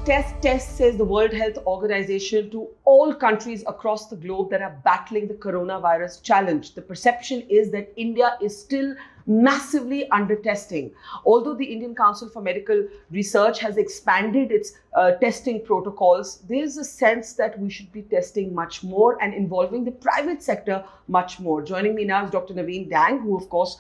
test, says the World Health Organization to all countries across the globe that are battling the coronavirus challenge. The perception is that India is still massively under testing. Although the Indian Council for Medical Research has expanded its testing protocols, there is a sense that we should be testing much more and involving the private sector much more. Joining me now is Dr. Navin Dang, who of course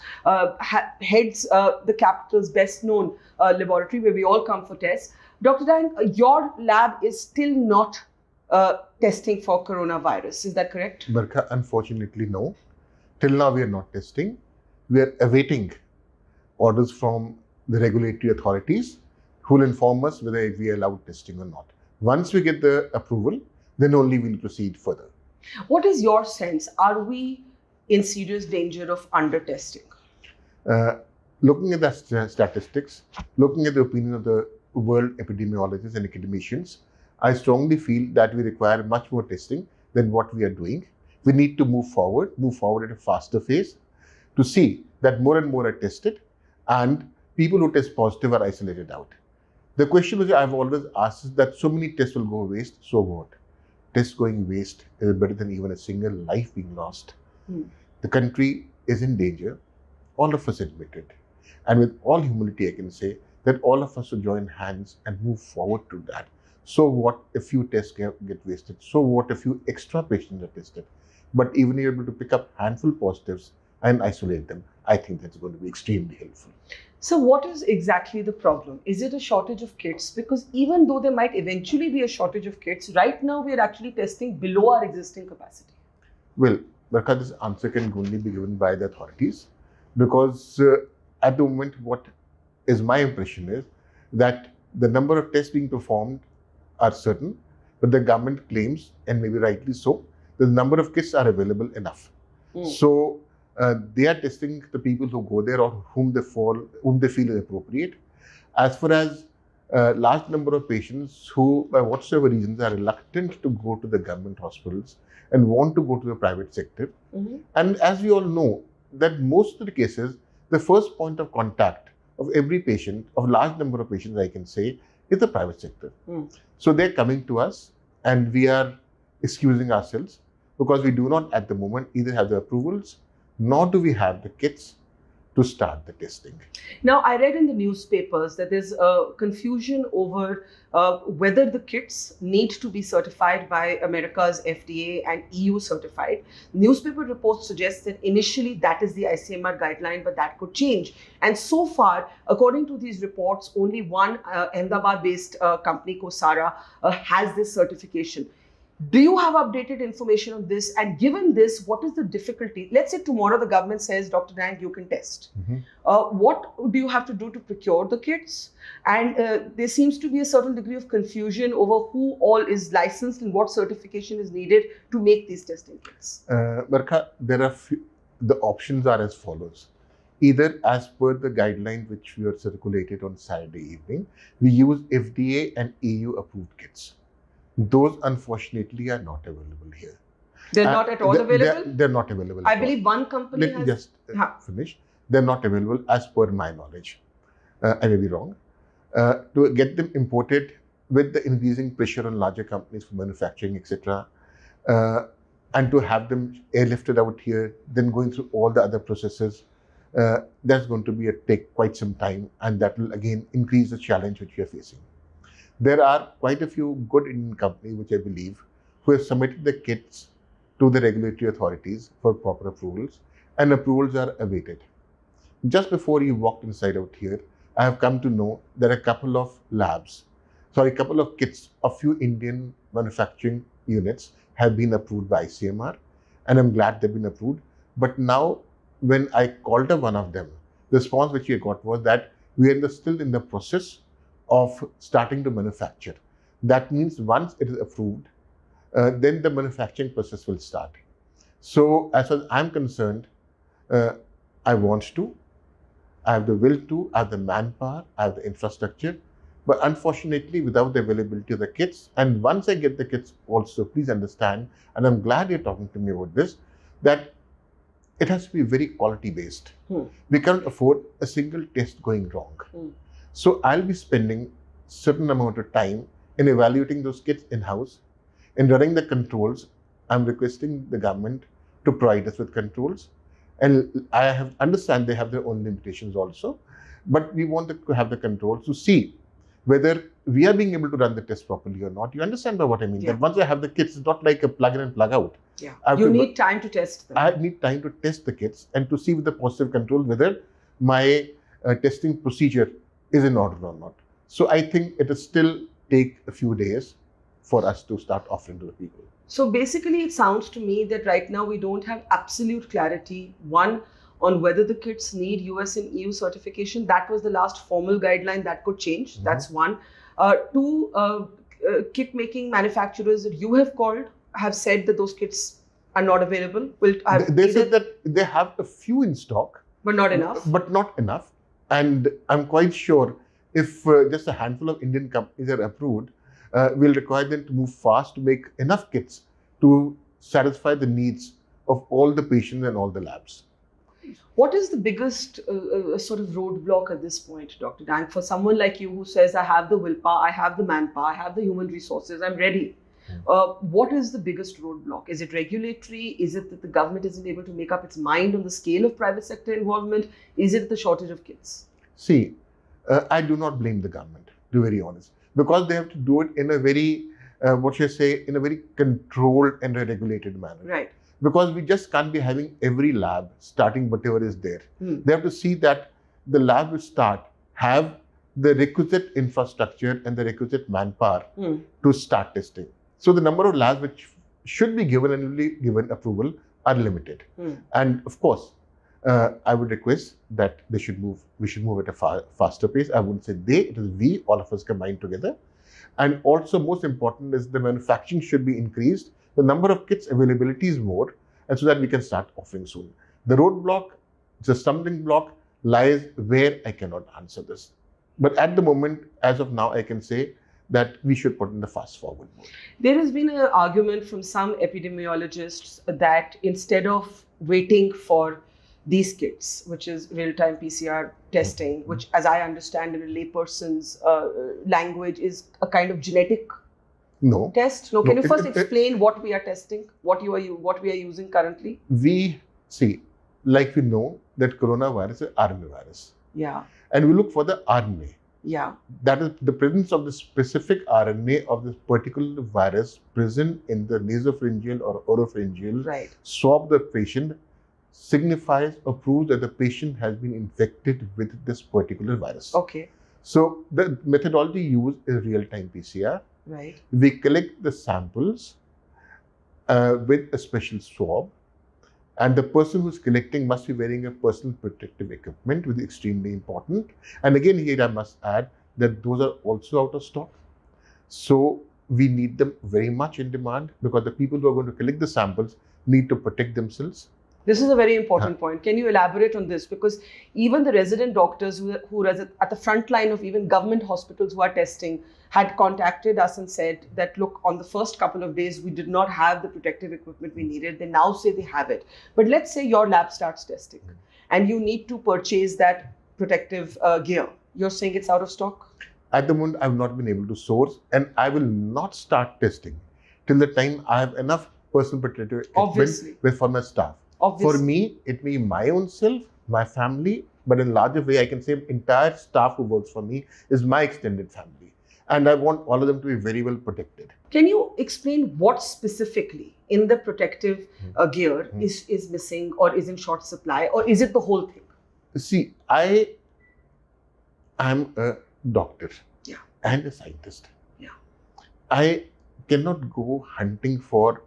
heads the capital's best known laboratory where we all come for tests. Dr. Dang, your lab is still not testing for coronavirus. Is that correct? Barkha, unfortunately, no. Till now, we are not testing. We are awaiting orders from the regulatory authorities who will inform us whether we are allowed testing or not. Once we get the approval, then only we'll proceed further. What is your sense? Are we in serious danger of under-testing? Looking at the statistics, looking at the opinion of the world epidemiologists and academicians, I strongly feel that we require much more testing than what we are doing. We need to move forward at a faster pace to see that more and more are tested and people who test positive are isolated out. The question which I've always asked is that so many tests will go waste, so what? Tests going waste is better than even a single life being lost. The country is in danger, all of us admit it. And with all humility, I can say that all of us should join hands and move forward to that. So what if few tests get wasted? So what if few extra patients are tested? But even you're able to pick up handful positives and isolate them, I think that's going to be extremely helpful. So what is exactly the problem? Is it a shortage of kits? Because even though there might eventually be a shortage of kits, right now we are actually testing below our existing capacity. Well, Barkha, this answer can only be given by the authorities because at the moment what is my impression is that the number of tests being performed are certain, but the government claims, and maybe rightly so, the number of kits are available enough. So they are testing the people who go there or whom they feel is appropriate. As far as large number of patients who, by whatsoever reasons, are reluctant to go to the government hospitals and want to go to the private sector. And as we all know, that most of the cases, the first point of contact of every patient, of large number of patients, I can say, is the private sector. So they're coming to us and we are excusing ourselves because we do not at the moment either have the approvals, nor do we have the kits to start the testing. Now, I read in the newspapers that there's a confusion over whether the kits need to be certified by America's FDA and EU certified. Newspaper reports suggest that initially that is the ICMR guideline, but that could change. And so far, according to these reports, only one Ahmedabad-based company, Kosara, has this certification. Do you have updated information on this? And given this, what is the difficulty? Let's say tomorrow the government says, Dr. Dang, you can test. What do you have to do to procure the kits? And there seems to be a certain degree of confusion over who all is licensed and what certification is needed to make these testing kits. Barkha, the options are as follows. Either as per the guideline which we are circulated on Saturday evening, we use FDA and EU approved kits. Those, unfortunately, are not available here. They're not at all available? They're not available. I believe one company Let me just finish. They're not available as per my knowledge. I may be wrong. To get them imported with the increasing pressure on larger companies for manufacturing, etc., and to have them airlifted out here, then going through all the other processes, that's going to take quite some time, and that will again increase the challenge which we are facing. There are quite a few good Indian companies, which I believe, who have submitted the kits to the regulatory authorities for proper approvals, and approvals are awaited. Just before you walked inside out here, I have come to know that a couple of kits of few Indian manufacturing units have been approved by ICMR, and I'm glad they've been approved. But now, when I called up one of them, the response which we got was that we are still in the process of starting to manufacture. That means once it is approved, then the manufacturing process will start. So as far as I'm concerned, I want to, I have the will to, I have the manpower, I have the infrastructure, but unfortunately without the availability of the kits, and once I get the kits also, please understand, and I'm glad you're talking to me about this, that it has to be very quality based. We can't afford a single test going wrong. So I'll be spending certain amount of time in evaluating those kits in-house. In running the controls, I'm requesting the government to provide us with controls. And I understand they have their own limitations also, but we want to have the controls to see whether we are being able to run the test properly or not. You understand by what I mean? Yeah. That once I have the kits, it's not like a plug in and plug out. Yeah. You need time to test them. I need time to test the kits and to see with the positive control whether my testing procedure is in order or not. So I think it will still take a few days for us to start offering to the people. So basically, it sounds to me that right now we don't have absolute clarity, one, on whether the kits need US and EU certification. That was the last formal guideline that could change. That's one. Two, kit making manufacturers that you have called have said that those kits are not available. They said that they have a few in stock, but not enough. But not enough. And I'm quite sure if just a handful of Indian companies are approved, we'll require them to move fast to make enough kits to satisfy the needs of all the patients and all the labs. What is the biggest sort of roadblock at this point, Dr. Dang, for someone like you who says, I have the willpower, I have the manpower, I have the human resources, I'm ready? What is the biggest roadblock? Is it regulatory? Is it that the government isn't able to make up its mind on the scale of private sector involvement? Is it the shortage of kits? See, I do not blame the government, to be very honest, because they have to do it in a very, in a very controlled and a regulated manner. Right. Because we just can't be having every lab starting whatever is there. They have to see that the lab will have the requisite infrastructure and the requisite manpower to start testing. So the number of labs which should be given and will be given approval are limited. And of course, I would request that we should move at a faster pace. I wouldn't say they, it is we, all of us combined together. And also most important is the manufacturing should be increased. The number of kits availability is more, and so that we can start offering soon. The roadblock, the stumbling block lies where I cannot answer this. But at the moment, as of now, I can say that we should put in the fast forward mode. There has been an argument from some epidemiologists that instead of waiting for these kits, which is real-time PCR testing, which as I understand in a layperson's language is a kind of genetic test. Can you first explain what we are testing, what we are using currently? We see, like we know that coronavirus is RNA virus. Yeah. And we look for the RNA. Yeah. That is the presence of the specific RNA of this particular virus present in the nasopharyngeal or oropharyngeal swab the patient signifies or proves that the patient has been infected with this particular virus. Okay. So the methodology used is real-time PCR. Right. We collect the samples with a special swab, and the person who's collecting must be wearing a personal protective equipment, which is extremely important. And again, here I must add that those are also out of stock. So we need them very much in demand because the people who are going to collect the samples need to protect themselves. This is a very important point. Can you elaborate on this? Because even the resident doctors who are at the front line of even government hospitals who are testing had contacted us and said that, look, on the first couple of days, we did not have the protective equipment we needed. They now say they have it. But let's say your lab starts testing and you need to purchase that protective gear. You're saying it's out of stock? At the moment, I've not been able to source, and I will not start testing till the time I have enough personal protective equipment for my staff. Obviously. For me, it may be my own self, my family, but in larger way, I can say entire staff who works for me is my extended family. And I want all of them to be very well protected. Can you explain what specifically in the protective gear is missing or is in short supply, or is it the whole thing? See, I am a doctor and a scientist. Yeah. I cannot go hunting for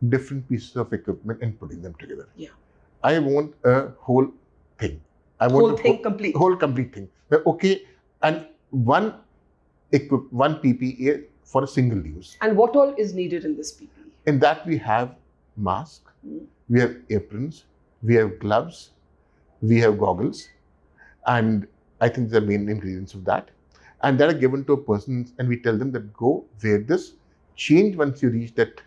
different pieces of equipment and putting them together. Yeah. I want a whole thing. I want whole complete thing. Okay, and one PPE for a single use. And what all is needed in this PPE? In that we have mask, we have aprons, we have gloves, we have goggles, and I think the main ingredients of that. And that are given to a person, and we tell them that go wear this, change once you reach that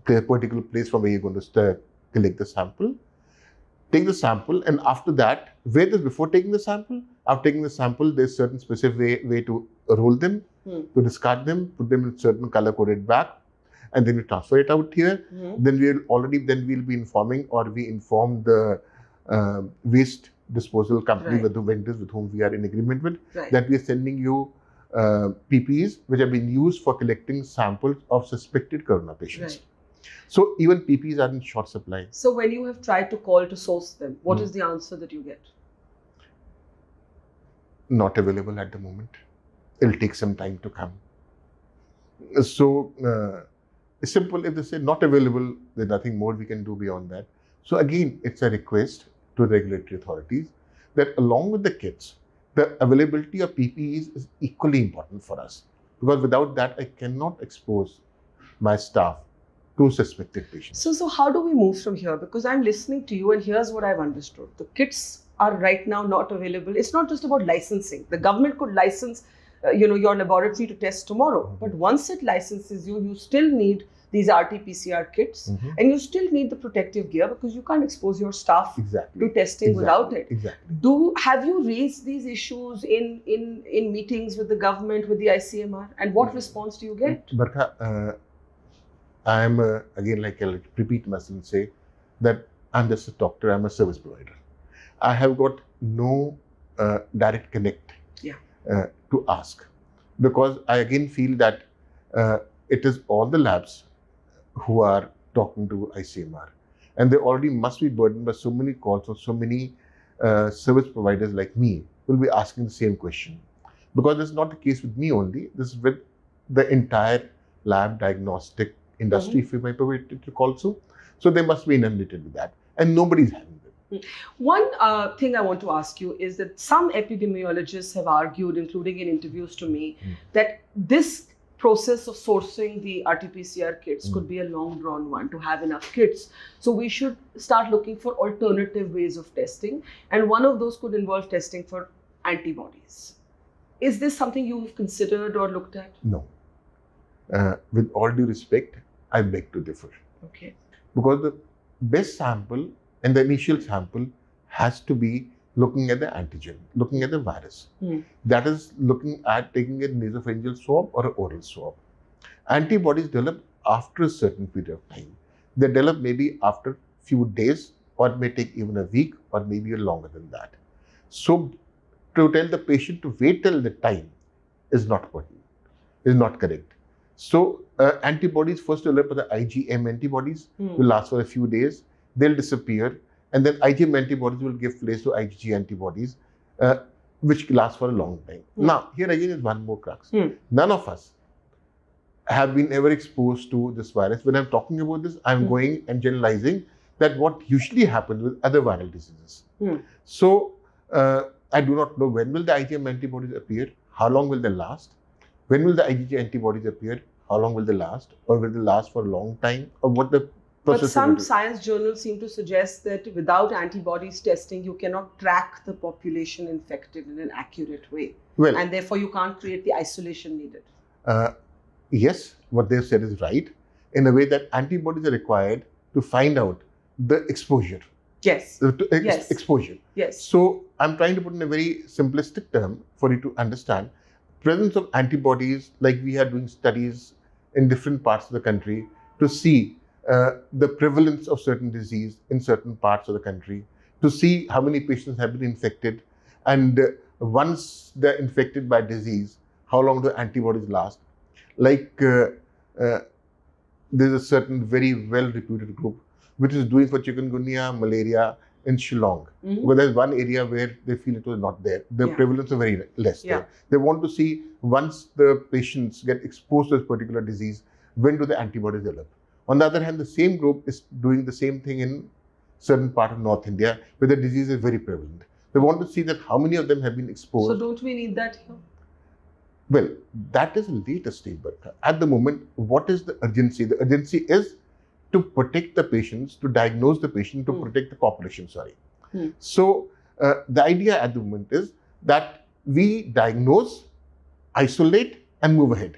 particular place from where you're going to collect the sample, take the sample, and after that, before taking the sample, after taking the sample, there's certain specific way to roll them, to discard them, put them in certain color-coded bag, and then we transfer it out here. Then we'll be informing, or we inform the waste disposal company, with the vendors with whom we are in agreement with, that we are sending you PPEs which have been used for collecting samples of suspected corona patients. So even PPEs are in short supply. So when you have tried to call to source them, what is the answer that you get? Not available at the moment. It'll take some time to come. So it's simple. If they say not available, there's nothing more we can do beyond that. So again, it's a request to regulatory authorities that along with the kits, the availability of PPEs is equally important for us, because without that, I cannot expose my staff to suspected patients. So how do we move from here? Because I'm listening to you, and here's what I've understood. The kits are right now not available. It's not just about licensing. The government could license your laboratory to test tomorrow. But once it licenses you, you still need these RT-PCR kits, and you still need the protective gear, because you can't expose your staff to testing without it. Have you raised these issues in meetings with the government, with the ICMR, and what response do you get? Barkha, I am again, like I'll repeat myself and say that I'm just a doctor, I'm a service provider. I have got no direct connect to ask, because I again feel that it is all the labs who are talking to ICMR, and they already must be burdened by so many calls or so many service providers like me will be asking the same question, because it's not the case with me only. This is with the entire lab diagnostic industry, if you might permit it to call so. So they must be inundated with that, and nobody's having them. One thing I want to ask you is that some epidemiologists have argued, including in interviews to me, that this process of sourcing the RT-PCR kits could be a long drawn one to have enough kits. So we should start looking for alternative ways of testing. And one of those could involve testing for antibodies. Is this something you have considered or looked at? No. With all due respect, I beg to differ. Okay. Because the best sample and the initial sample has to be looking at the antigen, looking at the virus. That is looking at taking a nasopharyngeal swab or an oral swab. Antibodies develop after a certain period of time. They develop maybe after few days, or it may take even a week, or maybe longer than that. So to tell the patient to wait till the time is not pertinent, is not correct. So antibodies first develop, the IgM antibodies will last for a few days, they'll disappear, and then IgM antibodies will give place to IgG antibodies, which last for a long time. Now, here again is one more crux. None of us have been ever exposed to this virus. When I'm talking about this, I'm going and generalizing that what usually happens with other viral diseases. So, I do not know when will the IgM antibodies appear, how long will they last, when will the IgG antibodies appear, how long will they last, or will they last for a long time, or what the But some science journals seem to suggest that without antibodies testing, you cannot track the population infected in an accurate way. Well, and therefore you can't create the isolation needed. Yes, what they've said is right, in a way that antibodies are required to find out the exposure. Yes. Exposure. Yes. So I'm trying to put in a very simplistic term for you to understand. Presence of antibodies, like we are doing studies in different parts of the country to see the prevalence of certain disease in certain parts of the country, to see how many patients have been infected, and once they're infected by disease, how long do antibodies last. Like there's a certain very well-reputed group which is doing for chikungunya, malaria in Shillong. Because there's one area where they feel it was not there. The prevalence is very less there. They want to see, once the patients get exposed to this particular disease, when do the antibodies develop. On the other hand, the same group is doing the same thing in certain part of North India, where the disease is very prevalent. They want to see that how many of them have been exposed. So don't we need that here? Well, that is a later stage, but at the moment, what is the urgency? The urgency is to protect the patients, to diagnose the patient, to protect the population, So the idea at the moment is that we diagnose, isolate, and move ahead.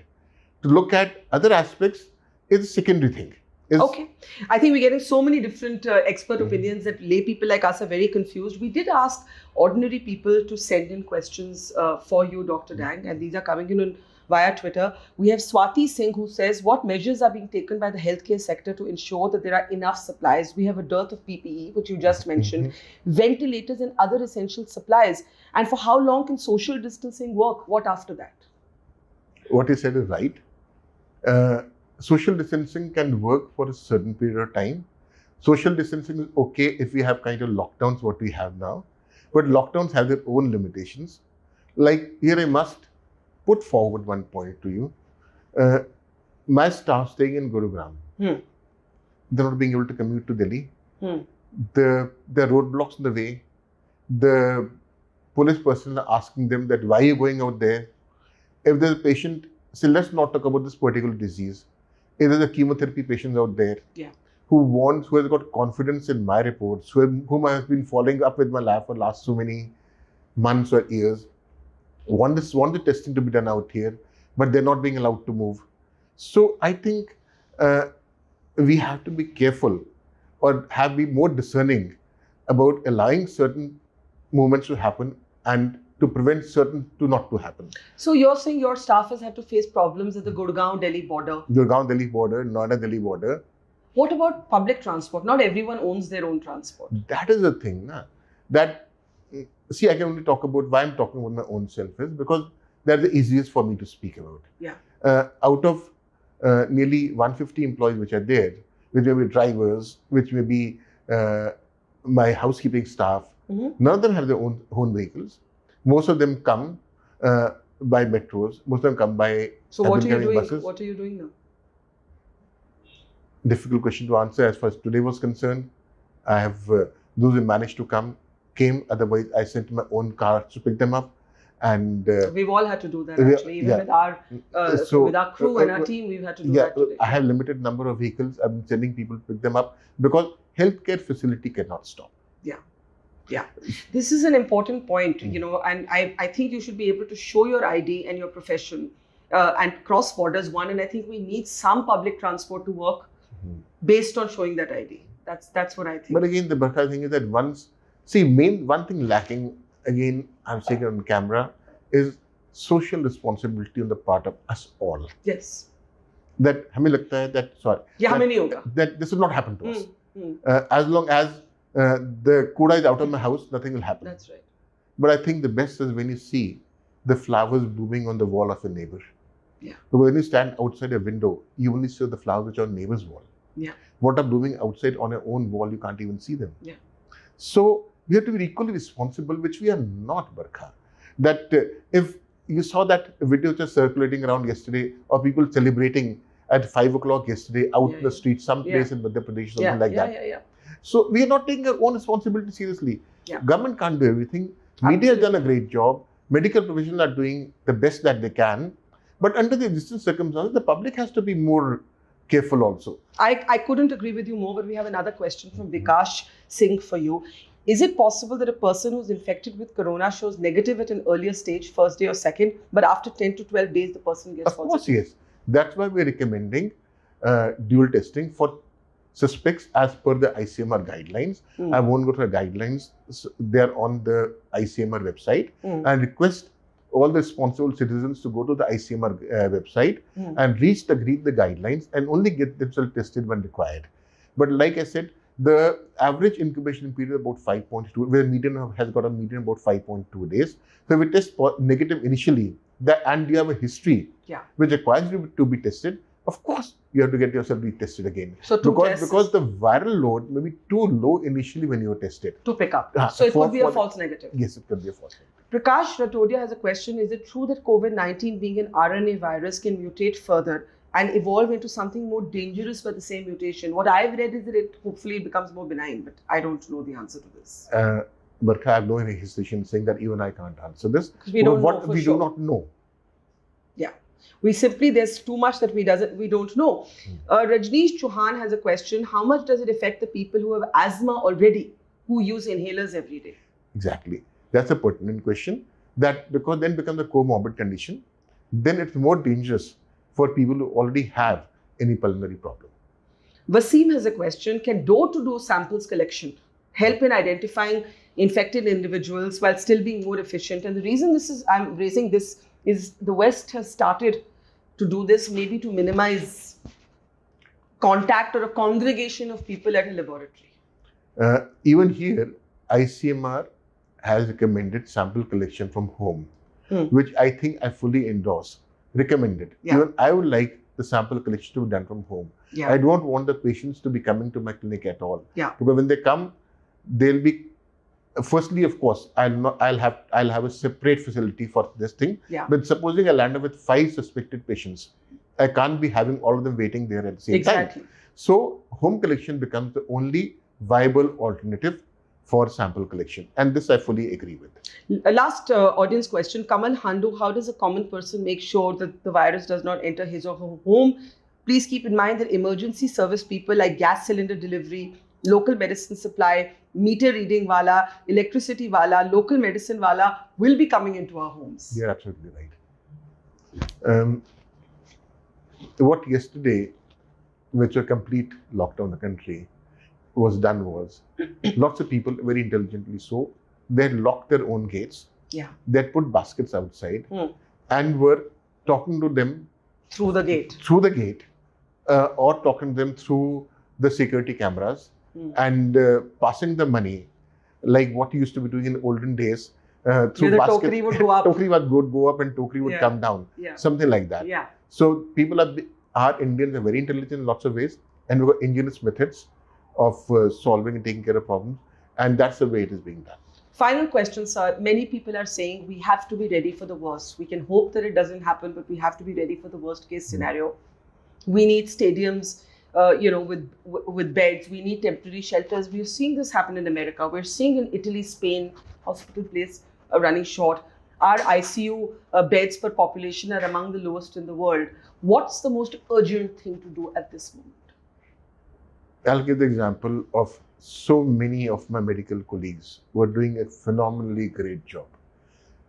To look at other aspects is a secondary thing. Okay. I think we're getting so many different expert opinions that lay people like us are very confused. We did ask ordinary people to send in questions for you, Dr. Dang, and these are coming in via Twitter. We have Swati Singh who says, what measures are being taken by the healthcare sector to ensure that there are enough supplies? We have a dearth of PPE, which you just mentioned, ventilators and other essential supplies. And for how long can social distancing work? What after that? What you said is right. Social distancing can work for a certain period of time. Social distancing is okay if we have kind of lockdowns, what we have now. But lockdowns have their own limitations. Like here I must put forward one point to you. My staff staying in Gurugram, they're not being able to commute to Delhi. The roadblocks in the way. The police person are asking them that why are you going out there? If there's a patient, so let's not talk about this particular disease. If there's a chemotherapy patient out there who has got confidence in my reports, whom I have been following up with my lab for last so many months or years, want the testing to be done out here, but they're not being allowed to move. So I think we have to be careful or be more discerning about allowing certain movements to happen and to prevent certain to not to happen. So you're saying your staff has had to face problems at the Gurgaon-Delhi border? Gurgaon-Delhi border, Noida-Delhi border. What about public transport? Not everyone owns their own transport. That is the thing. See, I can only talk about why I'm talking about my own self is because that's the easiest for me to speak about. Yeah. Out of nearly 150 employees which are there, which may be drivers, which may be my housekeeping staff, none of them have their own vehicles. Most of them come by metros. Most of them come by buses. What are you doing now? Difficult question to answer as far as today was concerned. I have those who managed to came. Otherwise, I sent my own car to pick them up. And we've all had to do that actually. Even with our crew and our team, we've had to do that today. I have limited number of vehicles. I'm sending people to pick them up because healthcare facility cannot stop. Yeah, this is an important point, and I think you should be able to show your ID and your profession and cross borders and I think we need some public transport to work based on showing that ID. That's what I think. But again, the Barkha thing is that one thing lacking, again, I'm saying it on camera, is social responsibility on the part of us all. Yes. That हमें लगता है that this will not happen to us. As long as the kuda is out of my house, nothing will happen. That's right. But I think the best is when you see the flowers blooming on the wall of a neighbor. Yeah. Because when you stand outside a window, you only see the flowers which are on neighbor's wall. Yeah. What are blooming outside on your own wall, you can't even see them. Yeah. So we have to be equally responsible, which we are not, Barkha. That if you saw that video just circulating around yesterday, or people celebrating at 5 o'clock yesterday out in the street, some place in Madhya Pradesh, something like that. So we are not taking our own responsibility seriously. Government can't do everything. Media has done a great job. Medical professionals are doing the best that they can. But under the existing circumstances, the public has to be more careful also. I couldn't agree with you more, but we have another question from Vikash Singh for you. Is it possible that a person who's infected with corona shows negative at an earlier stage, first day or second, but after 10 to 12 days, the person gets positive? Of course, yes. That's why we're recommending dual testing for suspects as per the ICMR guidelines. I won't go to the guidelines. They're on the ICMR website. And request all the responsible citizens to go to the ICMR website and read the guidelines and only get themselves tested when required. But like I said, the average incubation period is about 5.2, where median has got a median about 5.2 days. So we test negative initially, and you have a history which requires you to be tested. Of course, you have to get yourself retested again. So because the viral load may be too low initially when you are tested. To pick up. So it could be a false negative. Yes, it could be a false negative. Prakash Ratodia has a question. Is it true that COVID-19 being an RNA virus can mutate further and evolve into something more dangerous by the same mutation? What I've read is that it hopefully becomes more benign, but I don't know the answer to this. Barkha, I have no hesitation saying that even I can't answer this. Because we don't know what we do not know. Yeah. There's too much that we don't know. Rajneesh Chauhan has a question. How much does it affect the people who have asthma already, who use inhalers every day? Exactly. That's a pertinent question. That because then becomes a comorbid condition, then it's more dangerous for people who already have any pulmonary problem. Wasim has a question. Can door-to-door samples collection help in identifying infected individuals while still being more efficient? And the reason I'm raising this is the West has started to do this maybe to minimize contact or a congregation of people at a laboratory. Even here, ICMR has recommended sample collection from home, which I think I fully endorse. Recommended. Yeah. Even I would like the sample collection to be done from home. Yeah. I don't want the patients to be coming to my clinic at all. Yeah. Because when they come, they'll be. Firstly, of course, I'll have a separate facility for this thing. Yeah. But supposing I land up with 5 suspected patients, I can't be having all of them waiting there at the same time. So home collection becomes the only viable alternative for sample collection, and this I fully agree with. Last audience question, Kamal Handu, how does a common person make sure that the virus does not enter his or her home? Please keep in mind that emergency service people like gas cylinder delivery, local medicine supply, meter reading wala, electricity wala, local medicine wala will be coming into our homes. You're absolutely right. What yesterday, which a complete lockdown in the country, was done was lots of people, very intelligently so, they had locked their own gates. Yeah. They had put baskets outside and were talking to them through the gate. Or talking to them through the security cameras and passing the money like what you used to be doing in olden days. Through the basket, tokri would go up. Tokri would go up and tokri would come down. Yeah. Something like that. Yeah. So people are Indians are very intelligent in lots of ways, and we've got ingenious methods of solving and taking care of problems, and that's the way it is being done. Final question, sir. Many people are saying we have to be ready for the worst. We can hope that it doesn't happen, but we have to be ready for the worst case scenario. We need stadiums, with beds. We need temporary shelters. We're seeing this happen in America. We're seeing in Italy, Spain, hospital place running short. Our ICU beds per population are among the lowest in the world. What's the most urgent thing to do at this moment? I'll give the example of so many of my medical colleagues who are doing a phenomenally great job.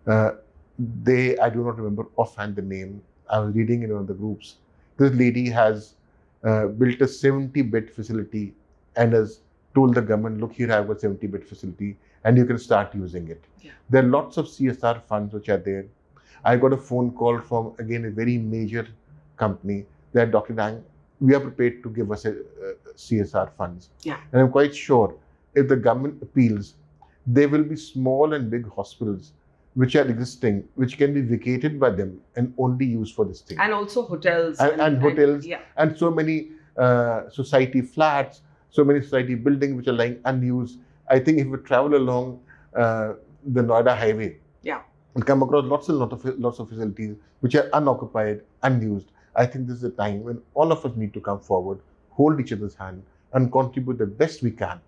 I do not remember offhand the name. I was reading in one of the groups. This lady has built a 70-bed facility and has told the government, look, here I have a 70-bed facility and you can start using it. Yeah. There are lots of CSR funds which are there. I got a phone call from, again, a very major company that Dr. Dang, we are prepared to give us a CSR funds. Yeah. And I'm quite sure if the government appeals, there will be small and big hospitals which are existing, which can be vacated by them and only used for this thing. And also hotels. And hotels. And so many society flats, so many society buildings which are lying unused. I think if we travel along the Noida highway, we'll come across lots of facilities which are unoccupied, unused. I think this is a time when all of us need to come forward, hold each other's hand, and contribute the best we can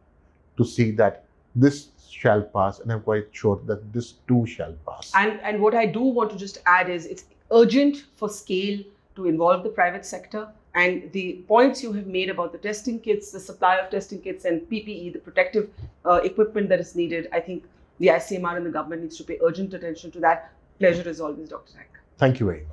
to see that this shall pass, and I'm quite sure that this too shall pass. And what I do want to just add is it's urgent for scale to involve the private sector. And the points you have made about the testing kits, the supply of testing kits and PPE, the protective equipment that is needed, I think the ICMR and the government needs to pay urgent attention to that. Pleasure as always, Dr. Dang. Thank you very much.